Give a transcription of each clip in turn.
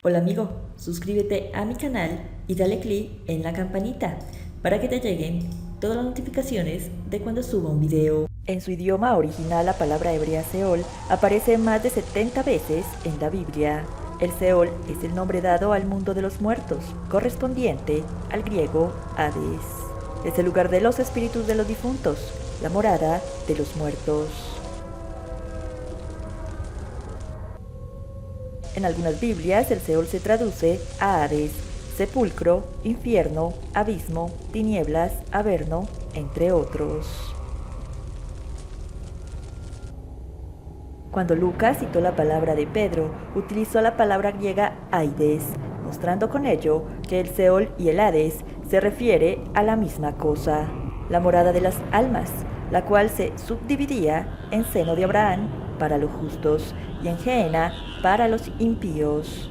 Hola amigo, suscríbete a mi canal y dale click en la campanita para que te lleguen todas las notificaciones de cuando suba un video. En su idioma original, la palabra hebrea Seol aparece más de 70 veces en la Biblia. El Seol es el nombre dado al mundo de los muertos, correspondiente al griego Hades. Es el lugar de los espíritus de los difuntos, la morada de los muertos. En algunas Biblias el Seol se traduce a Hades, sepulcro, infierno, abismo, tinieblas, averno, entre otros. Cuando Lucas citó la palabra de Pedro, utilizó la palabra griega aides, mostrando con ello que el Seol y el Hades se refiere a la misma cosa, la morada de las almas, la cual se subdividía en seno de Abraham para los justos y en Gehenna para los impíos.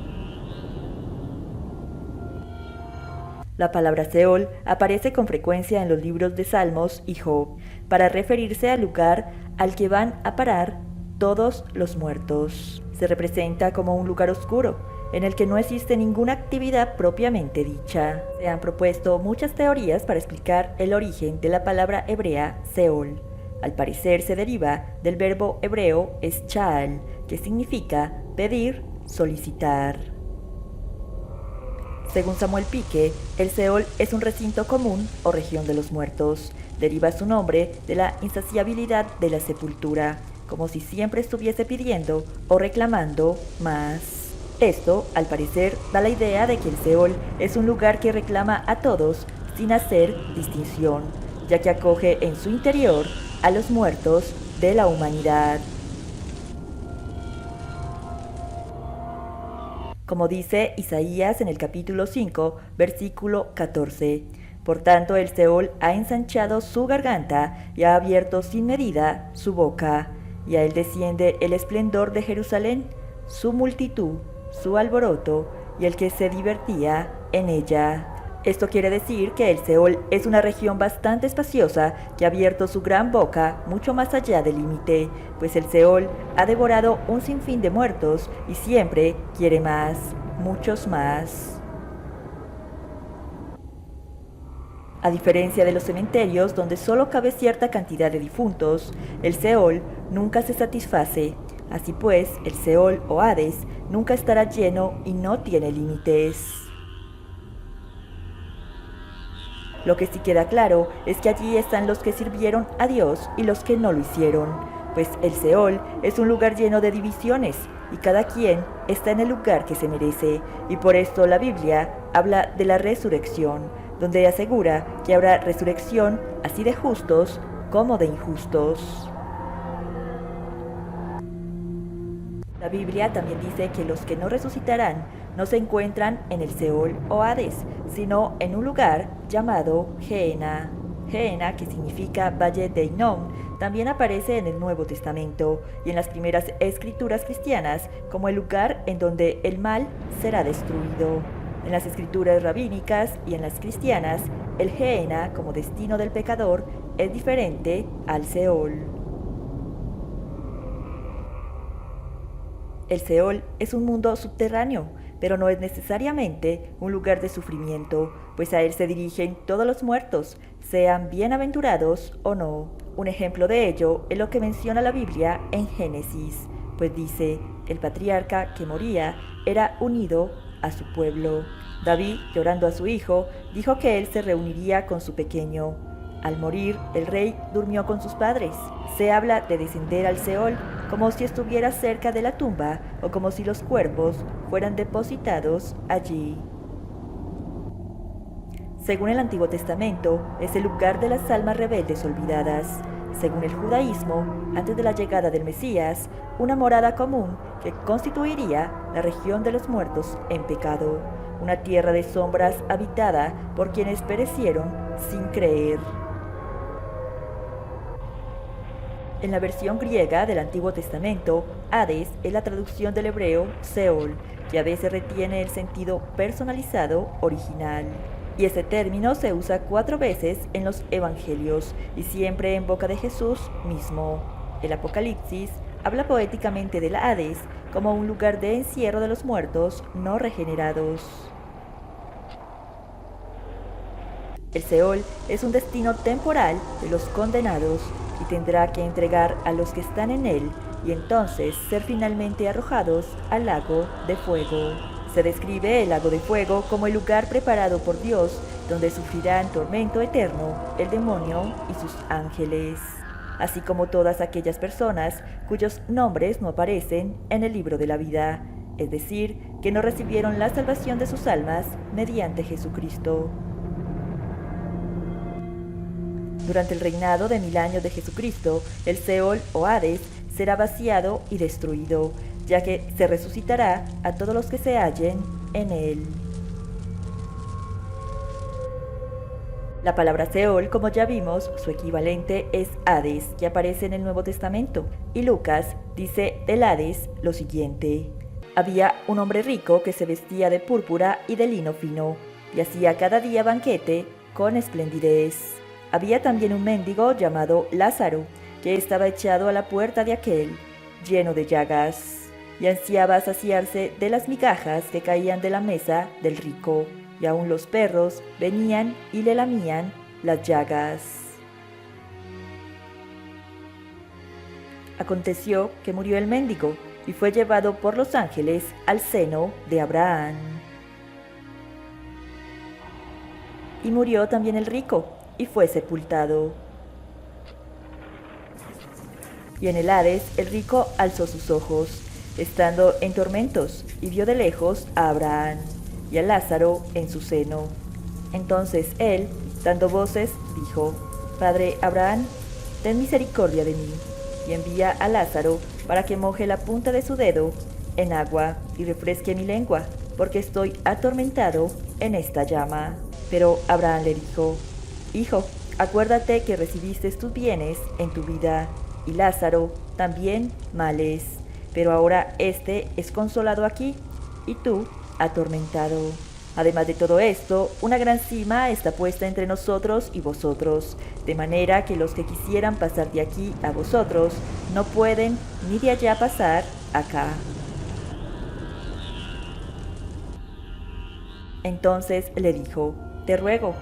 La palabra Seol aparece con frecuencia en los libros de Salmos y Job para referirse al lugar al que van a parar todos los muertos. Se representa como un lugar oscuro, en el que no existe ninguna actividad propiamente dicha. Se han propuesto muchas teorías para explicar el origen de la palabra hebrea Seol. Al parecer se deriva del verbo hebreo eschal, que significa pedir, solicitar. Según Samuel Pique, el Seol es un recinto común o región de los muertos. Deriva su nombre de la insaciabilidad de la sepultura, como si siempre estuviese pidiendo o reclamando más. Esto, al parecer, da la idea de que el Seol es un lugar que reclama a todos sin hacer distinción, ya que acoge en su interior a los muertos de la humanidad. Como dice Isaías en el capítulo 5, versículo 14. Por tanto, el Seol ha ensanchado su garganta y ha abierto sin medida su boca, y a él desciende el esplendor de Jerusalén, su multitud, su alboroto, y el que se divertía en ella. Esto quiere decir que el Seol es una región bastante espaciosa que ha abierto su gran boca mucho más allá del límite, pues el Seol ha devorado un sinfín de muertos y siempre quiere más, muchos más. A diferencia de los cementerios, donde solo cabe cierta cantidad de difuntos, el Seol nunca se satisface. Así pues, el Seol o Hades nunca estará lleno y no tiene límites. Lo que sí queda claro es que allí están los que sirvieron a Dios y los que no lo hicieron, pues el Seol es un lugar lleno de divisiones y cada quien está en el lugar que se merece, y por esto la Biblia habla de la resurrección, donde asegura que habrá resurrección así de justos como de injustos. La Biblia también dice que los que no resucitarán no se encuentran en el Seol o Hades, sino en un lugar llamado Gehenna. Gehenna, que significa Valle de Hinnom, también aparece en el Nuevo Testamento y en las primeras escrituras cristianas como el lugar en donde el mal será destruido. En las escrituras rabínicas y en las cristianas, el Gehenna como destino del pecador es diferente al Seol. El Seol es un mundo subterráneo, pero no es necesariamente un lugar de sufrimiento, pues a él se dirigen todos los muertos, sean bienaventurados o no. Un ejemplo de ello es lo que menciona la Biblia en Génesis, pues dice, el patriarca que moría era unido a su pueblo. David, llorando a su hijo, dijo que él se reuniría con su pequeño. Al morir, el rey durmió con sus padres. Se habla de descender al Seol como si estuviera cerca de la tumba o como si los cuerpos fueran depositados allí. Según el Antiguo Testamento, es el lugar de las almas rebeldes olvidadas. Según el judaísmo, antes de la llegada del Mesías, una morada común que constituiría la región de los muertos en pecado, una tierra de sombras habitada por quienes perecieron sin creer. En la versión griega del Antiguo Testamento, Hades es la traducción del hebreo Seol, que a veces retiene el sentido personalizado original. Y ese término se usa 4 veces en los Evangelios y siempre en boca de Jesús mismo. El Apocalipsis habla poéticamente del Hades como un lugar de encierro de los muertos no regenerados. El Seol es un destino temporal de los condenados y tendrá que entregar a los que están en él y entonces ser finalmente arrojados al lago de fuego. Se describe el lago de fuego como el lugar preparado por Dios donde sufrirán tormento eterno el demonio y sus ángeles, así como todas aquellas personas cuyos nombres no aparecen en el libro de la vida, es decir, que no recibieron la salvación de sus almas mediante Jesucristo. Durante el reinado de 1000 años de Jesucristo, el Seol o Hades será vaciado y destruido, ya que se resucitará a todos los que se hallen en él. La palabra Seol, como ya vimos, su equivalente es Hades, que aparece en el Nuevo Testamento, y Lucas dice del Hades lo siguiente: había un hombre rico que se vestía de púrpura y de lino fino, y hacía cada día banquete con esplendidez. Había también un mendigo llamado Lázaro, que estaba echado a la puerta de aquel, lleno de llagas, y ansiaba saciarse de las migajas que caían de la mesa del rico, y aun los perros venían y le lamían las llagas. Aconteció que murió el mendigo, y fue llevado por los ángeles al seno de Abraham. Y murió también el rico, y fue sepultado. Y en el Hades el rico alzó sus ojos, estando en tormentos, y vio de lejos a Abraham y a Lázaro en su seno. Entonces él, dando voces, dijo: Padre Abraham, ten misericordia de mí, y envía a Lázaro para que moje la punta de su dedo en agua y refresque mi lengua, porque estoy atormentado en esta llama. Pero Abraham le dijo: Hijo, acuérdate que recibiste tus bienes en tu vida, y Lázaro también males, pero ahora éste es consolado aquí, y tú atormentado. Además de todo esto, una gran sima está puesta entre nosotros y vosotros, de manera que los que quisieran pasar de aquí a vosotros no pueden ni de allá pasar acá. Entonces le dijo: Te ruego,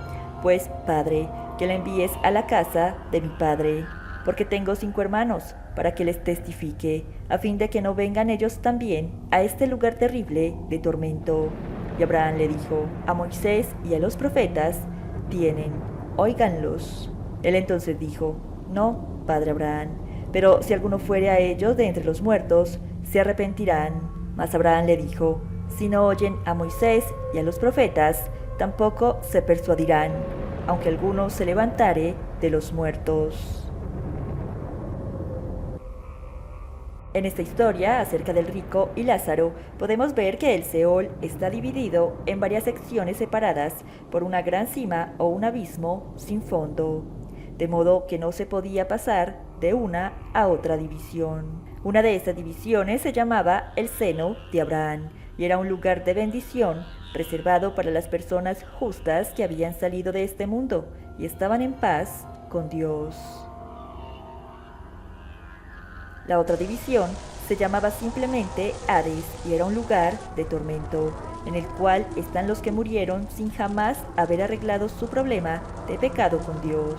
pues, Padre, que le envíes a la casa de mi padre, porque tengo 5 hermanos, para que les testifique, a fin de que no vengan ellos también a este lugar terrible de tormento. Y Abraham le dijo: A Moisés y a los profetas tienen, óiganlos. Él entonces dijo: No, padre Abraham, pero si alguno fuere a ellos de entre los muertos, se arrepentirán. Mas Abraham le dijo: Si no oyen a Moisés y a los profetas, tampoco se persuadirán, aunque alguno se levantare de los muertos. En esta historia acerca del rico y Lázaro, podemos ver que el Seol está dividido en varias secciones separadas por una gran sima o un abismo sin fondo, de modo que no se podía pasar de una a otra división. Una de estas divisiones se llamaba el seno de Abraham y era un lugar de bendición reservado para las personas justas que habían salido de este mundo y estaban en paz con Dios. La otra división se llamaba simplemente Hades y era un lugar de tormento, en el cual están los que murieron sin jamás haber arreglado su problema de pecado con Dios.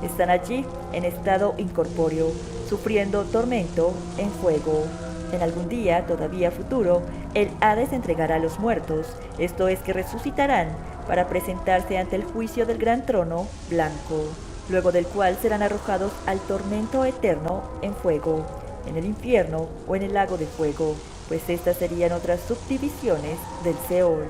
Están allí en estado incorpóreo, sufriendo tormento en fuego. En algún día, todavía futuro, el Hades entregará a los muertos, esto es que resucitarán para presentarse ante el juicio del gran trono blanco, luego del cual serán arrojados al tormento eterno en fuego, en el infierno o en el lago de fuego, pues estas serían otras subdivisiones del Seol.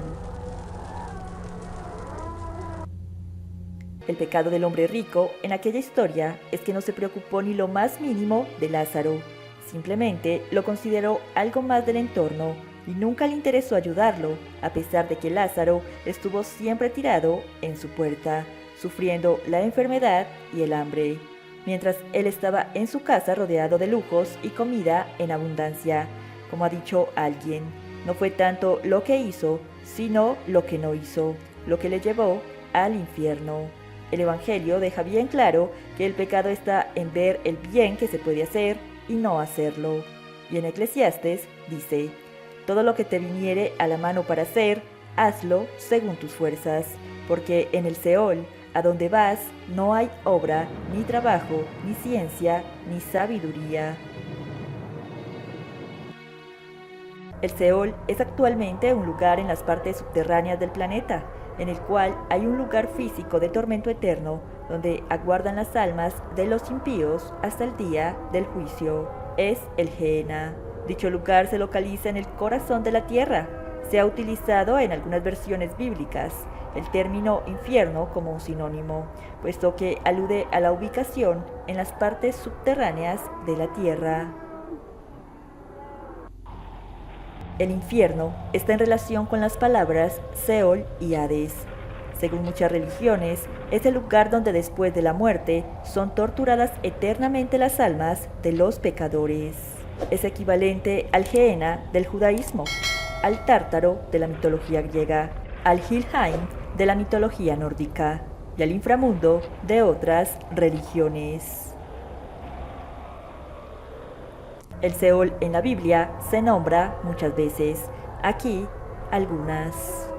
El pecado del hombre rico en aquella historia es que no se preocupó ni lo más mínimo de Lázaro, simplemente lo consideró algo más del entorno y nunca le interesó ayudarlo, a pesar de que Lázaro estuvo siempre tirado en su puerta, sufriendo la enfermedad y el hambre, mientras él estaba en su casa rodeado de lujos y comida en abundancia. Como ha dicho alguien, no fue tanto lo que hizo, sino lo que no hizo, lo que le llevó al infierno. El Evangelio deja bien claro que el pecado está en ver el bien que se puede hacer y no hacerlo. Y en Eclesiastes dice, todo lo que te viniere a la mano para hacer, hazlo según tus fuerzas, porque en el Seol, a donde vas, no hay obra, ni trabajo, ni ciencia, ni sabiduría. El Seol es actualmente un lugar en las partes subterráneas del planeta, en el cual hay un lugar físico de tormento eterno, donde aguardan las almas de los impíos hasta el día del juicio. Es el Gehenna. Dicho lugar se localiza en el corazón de la tierra. Se ha utilizado en algunas versiones bíblicas el término infierno como un sinónimo, puesto que alude a la ubicación en las partes subterráneas de la tierra. El infierno está en relación con las palabras Seol y Hades. Según muchas religiones, es el lugar donde después de la muerte son torturadas eternamente las almas de los pecadores. Es equivalente al Gehenna del judaísmo, al Tártaro de la mitología griega, al Helheim de la mitología nórdica y al inframundo de otras religiones. El Seol en la Biblia se nombra muchas veces. Aquí algunas.